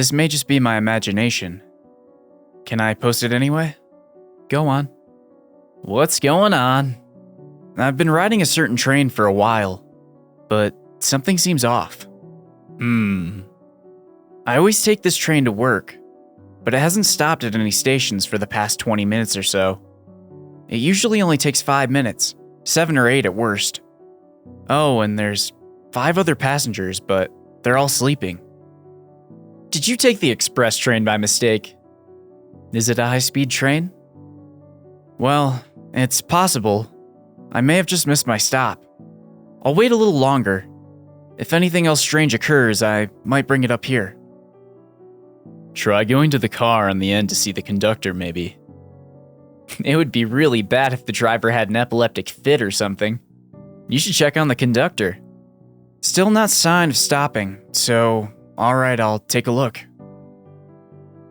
this may just be my imagination. Can I post it anyway? Go on. What's going on? I've been riding a certain train for a while, but something seems off. I always take this train to work, but it hasn't stopped at any stations for the past 20 minutes or so. It usually only takes 5 minutes, 7 or 8 at worst. Oh, and there's 5 other passengers, but they're all sleeping. Did you take the express train by mistake? Is it a high-speed train? Well, it's possible. I may have just missed my stop. I'll wait a little longer. If anything else strange occurs, I might bring it up here. Try going to the car on the end to see the conductor, maybe. It would be really bad if the driver had an epileptic fit or something. You should check on the conductor. Still not sign of stopping, so alright, I'll take a look.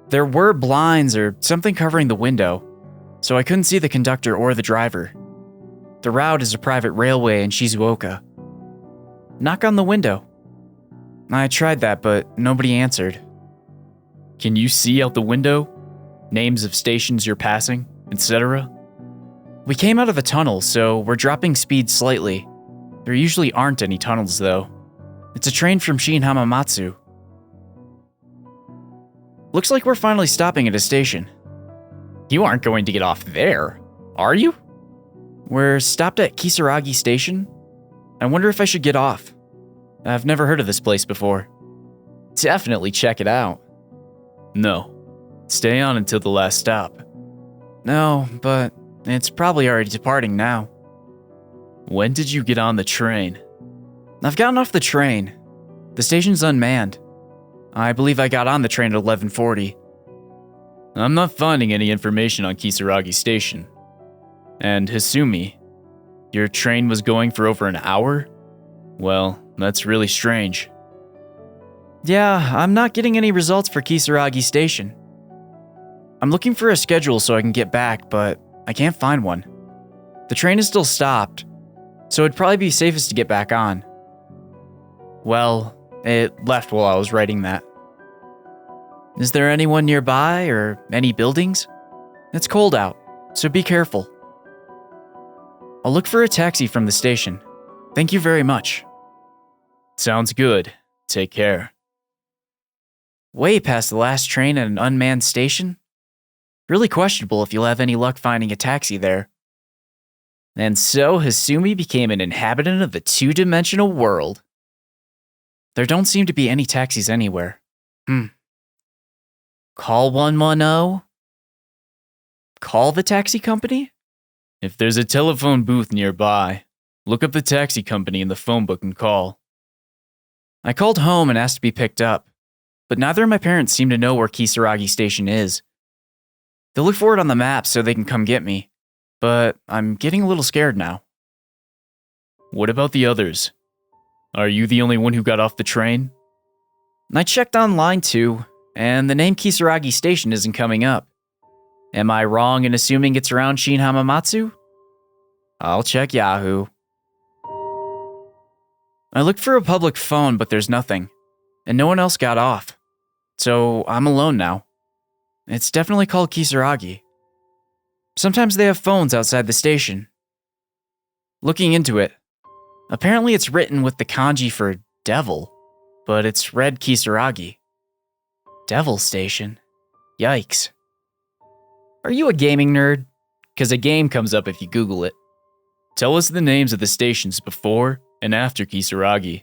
There were blinds or something covering the window, so I couldn't see the conductor or the driver. The route is a private railway in Shizuoka. Knock on the window. I tried that, but nobody answered. Can you see out the window? Names of stations you're passing, etc.? We came out of a tunnel, so we're dropping speed slightly. There usually aren't any tunnels, though. It's a train from Shin Hamamatsu. Looks like we're finally stopping at a station. You aren't going to get off there, are you? We're stopped at Kisaragi Station. I wonder if I should get off. I've never heard of this place before. Definitely check it out. No. Stay on until the last stop. No, but it's probably already departing now. When did you get on the train? I've gotten off the train. The station's unmanned. I believe I got on the train at 11:40. I'm not finding any information on Kisaragi Station. And Hisumi, your train was going for over an hour? Well, that's really strange. Yeah, I'm not getting any results for Kisaragi Station. I'm looking for a schedule so I can get back, but I can't find one. The train is still stopped, so it'd probably be safest to get back on. Well, it left while I was writing that. Is there anyone nearby or any buildings? It's cold out, so be careful. I'll look for a taxi from the station. Thank you very much. Sounds good. Take care. Way past the last train at an unmanned station? Really questionable if you'll have any luck finding a taxi there. And so Hisumi became an inhabitant of the two-dimensional world. There don't seem to be any taxis anywhere. Call 110? Call the taxi company? If there's a telephone booth nearby, look up the taxi company in the phone book and call. I called home and asked to be picked up, but neither of my parents seem to know where Kisaragi Station is. They'll look for it on the map so they can come get me, but I'm getting a little scared now. What about the others? Are you the only one who got off the train? I checked online too, and the name Kisaragi Station isn't coming up. Am I wrong in assuming it's around Shin Hamamatsu? I'll check Yahoo. I looked for a public phone, but there's nothing, and no one else got off. So I'm alone now. It's definitely called Kisaragi. Sometimes they have phones outside the station. Looking into it, apparently it's written with the kanji for devil, but it's read Kisaragi. Devil Station. Yikes. Are you a gaming nerd? 'Cause a game comes up if you Google it. Tell us the names of the stations before and after Kisaragi.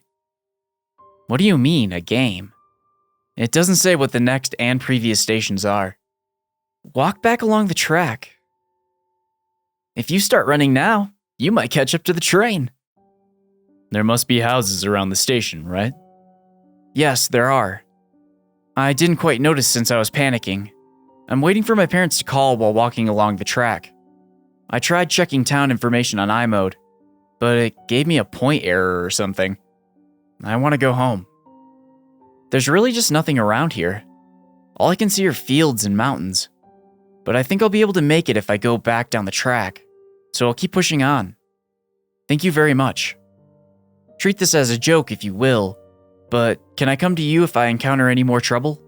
What do you mean, a game? It doesn't say what the next and previous stations are. Walk back along the track. If you start running now, you might catch up to the train. There must be houses around the station, right? Yes, there are. I didn't quite notice since I was panicking. I'm waiting for my parents to call while walking along the track. I tried checking town information on iMode, but it gave me a point error or something. I want to go home. There's really just nothing around here. All I can see are fields and mountains. But I think I'll be able to make it if I go back down the track, so I'll keep pushing on. Thank you very much. Treat this as a joke if you will, but can I come to you if I encounter any more trouble?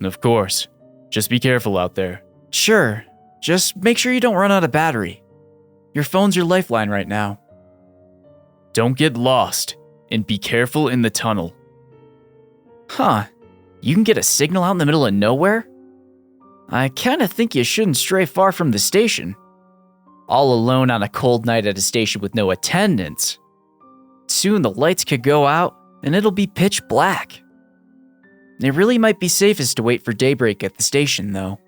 Of course. Just be careful out there. Sure. Just make sure you don't run out of battery. Your phone's your lifeline right now. Don't get lost, and be careful in the tunnel. Huh. You can get a signal out in the middle of nowhere? I kinda think you shouldn't stray far from the station. All alone on a cold night at a station with no attendants. Soon the lights could go out, and it'll be pitch black. It really might be safest to wait for daybreak at the station, though.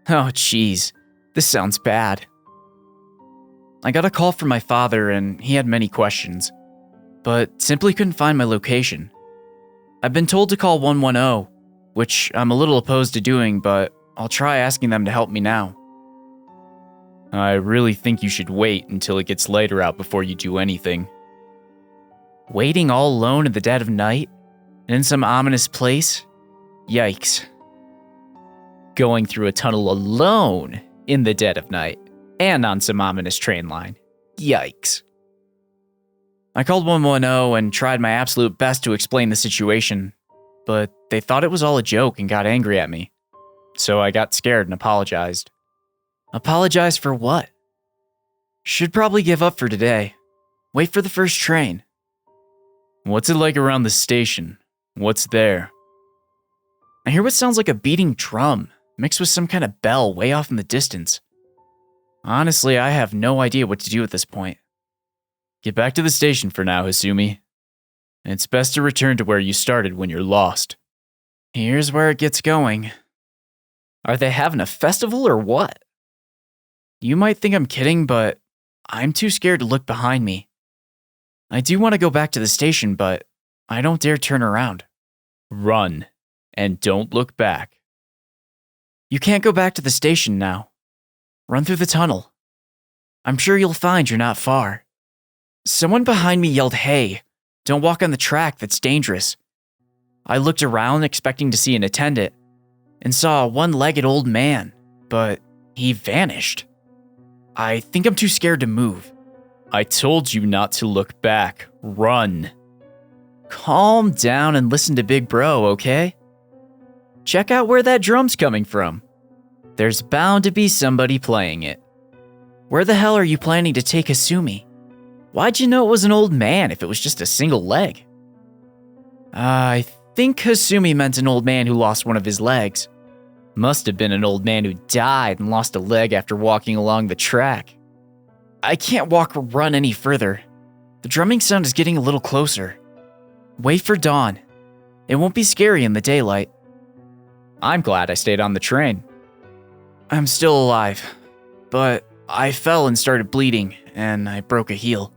Oh, jeez. This sounds bad. I got a call from my father, and he had many questions, but simply couldn't find my location. I've been told to call 110, which I'm a little opposed to doing, but I'll try asking them to help me now. I really think you should wait until it gets lighter out before you do anything. Waiting all alone in the dead of night? And in some ominous place? Yikes. Going through a tunnel alone in the dead of night and on some ominous train line. Yikes. I called 110 and tried my absolute best to explain the situation, but they thought it was all a joke and got angry at me. So I got scared and apologized. Apologize for what? Should probably give up for today. Wait for the first train. What's it like around the station? What's there? I hear what sounds like a beating drum, mixed with some kind of bell way off in the distance. Honestly, I have no idea what to do at this point. Get back to the station for now, Hasumi. It's best to return to where you started when you're lost. Here's where it gets going. Are they having a festival or what? You might think I'm kidding, but I'm too scared to look behind me. I do want to go back to the station, but I don't dare turn around. Run, and don't look back. You can't go back to the station now. Run through the tunnel. I'm sure you'll find you're not far. Someone behind me yelled, "Hey, don't walk on the track, that's dangerous." I looked around expecting to see an attendant and saw a one-legged old man, but he vanished. I think I'm too scared to move. I told you not to look back. Run. Calm down and listen to Big Bro, okay? Check out where that drum's coming from. There's bound to be somebody playing it. Where the hell are you planning to take Hasumi? Why'd you know it was an old man if it was just a single leg? I think Hasumi meant an old man who lost one of his legs. Must have been an old man who died and lost a leg after walking along the track. I can't walk or run any further. The drumming sound is getting a little closer. Wait for dawn. It won't be scary in the daylight. I'm glad I stayed on the train. I'm still alive, but I fell and started bleeding, and I broke a heel.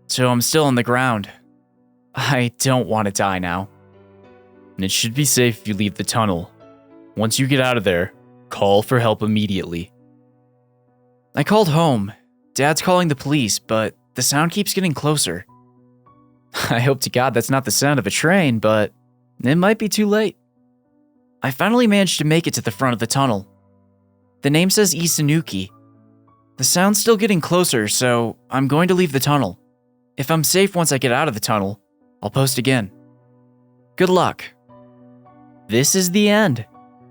So I'm still on the ground. I don't want to die now. And it should be safe if you leave the tunnel. Once you get out of there, call for help immediately. I called home. Dad's calling the police, but the sound keeps getting closer. I hope to God that's not the sound of a train, but it might be too late. I finally managed to make it to the front of the tunnel. The name says Isanuki. The sound's still getting closer, so I'm going to leave the tunnel. If I'm safe once I get out of the tunnel, I'll post again. Good luck. This is the end.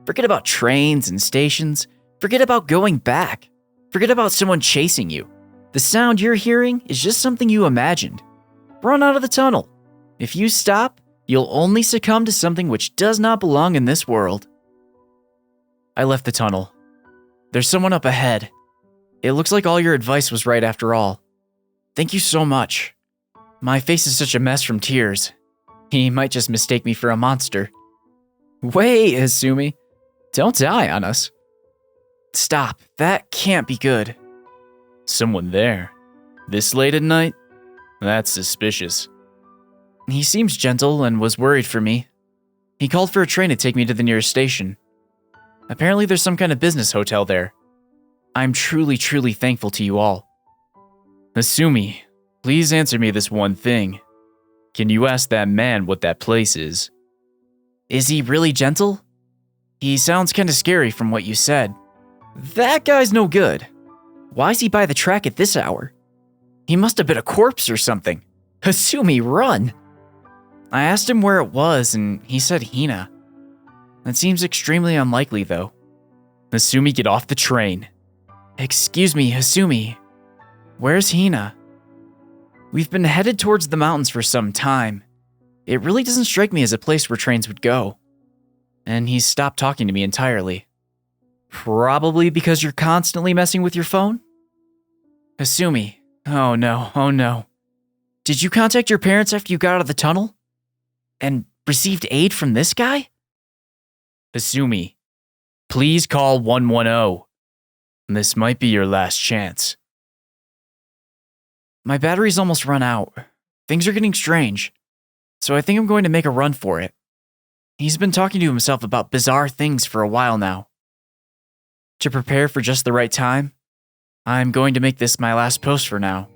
Forget about trains and stations. Forget about going back. Forget about someone chasing you. The sound you're hearing is just something you imagined. Run out of the tunnel. If you stop, you'll only succumb to something which does not belong in this world. I left the tunnel. There's someone up ahead. It looks like all your advice was right after all. Thank you so much. My face is such a mess from tears. He might just mistake me for a monster. Wait, Hasumi. Don't die on us. Stop. That can't be good. Someone there. This late at night? That's suspicious. He seems gentle and was worried for me. He called for a train to take me to the nearest station. Apparently there's some kind of business hotel there. I'm truly, truly thankful to you all. Hasumi, please answer me this one thing. Can you ask that man what that place is? Is he really gentle? He sounds kinda scary from what you said. That guy's no good. Why is he by the track at this hour? He must have been a corpse or something. Hasumi, run! I asked him where it was, and he said Hina. That seems extremely unlikely, though. Hasumi, get off the train. Excuse me, Hasumi. Where's Hina? We've been headed towards the mountains for some time. It really doesn't strike me as a place where trains would go. And he's stopped talking to me entirely. Probably because you're constantly messing with your phone? Hasumi. Oh no, oh no. Did you contact your parents after you got out of the tunnel? And received aid from this guy? Hasumi, please call 110. This might be your last chance. My battery's almost run out. Things are getting strange. So I think I'm going to make a run for it. He's been talking to himself about bizarre things for a while now. To prepare for just the right time, I'm going to make this my last post for now.